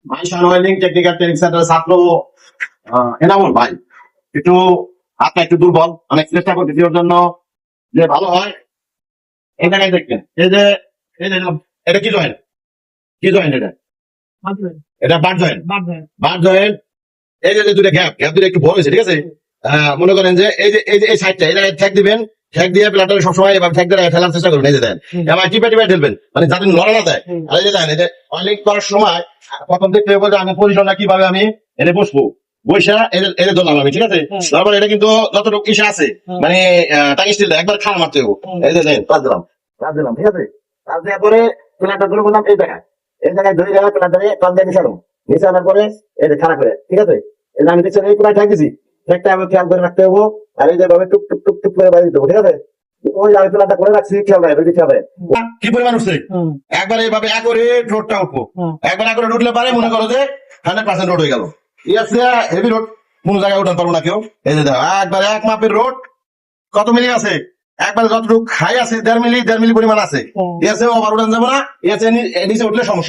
ভাই শাহওয়ালিং technical training centre ছাত্র এনামুল ভাই, একটু হাতটা একটু দুর্বল, অনেক চেষ্টা করতেছি ওর জন্য যে ভালো হয়। এই জায়গায় দেখবেন, এই যে এটা কি জয়েন্ট, কি জয়েন্ট এটা? এটা বার জয়েন্ট, বার জয়েন্ট। এই যে দুটো গ্যাপ, গ্যাপ দুটো একটু বড় হয়েছে, ঠিক আছে। মনে করেন যে এই সাইডটা, এই জায়গায় ঠেক দিবেন, ঠেক দিয়ে প্লাটারে সবসময় এবার ঠেক দিয়ে ফেলার চেষ্টা করবেন। এই যে দেন, এবার টিপে টিপে ঠেলবেন, মানে যাতে নড়া না দেয়। আর এই যে দেন, এই যে অনেক করার সময় প্রথম দেখতে হবে যে আমি পজিশনটা কিভাবে আমি এনে বসবো, বৈশা এদের ধরলাম আমি, ঠিক আছে। তারপর এটা কিন্তু যতটুকু ইসে আছে, মানে টাইম স্টিল একবার খাড়া মারতে হবে। এই যে দেন, পাঁচ দিলাম, পাঁচ দিলাম, ঠিক আছে। পাঁচ দেওয়ার পরে প্লাটার ধরে বললাম এই জায়গায়, এই জায়গায় ধরে যাওয়া প্লাটারে পাঁচ দিয়ে মিশানো, মিশানোর পরে এই যে খাড়া করে, ঠিক আছে। এই যে আমি দেখছি এই প্রায় ঠেক দিছি, ঠেকটা আমি খেয়াল করে রাখতে হবো। আর এই যে ভাবে টুক টুক টুক টুক করে বাড়ি দিতে হবে, ঠিক আছে। ওই আমি প্লাটা করে রাখছি, খেয়াল রাখবে, খেয়াল রাখবে কি পরিমাণ উঠছে। একবার এইভাবে একরে রোডটা উঠবো, একবার একরে উঠলে পারে মনে করো যে 100% রোড হয়ে গেল। হেভি রোড কোন জায়গায় উঠাতে পারবো না কেউ। এই যে দেখো, একবার এক মাপের রোড কত মিলি আছে, একবার যতটুকু খাই আছে 1.5 মিলি, 1.5 মিলি পরিমাণ আছে। ঠিক আছে, ওভার উঠান যাবো না, নিচে উঠলে সমস্যা।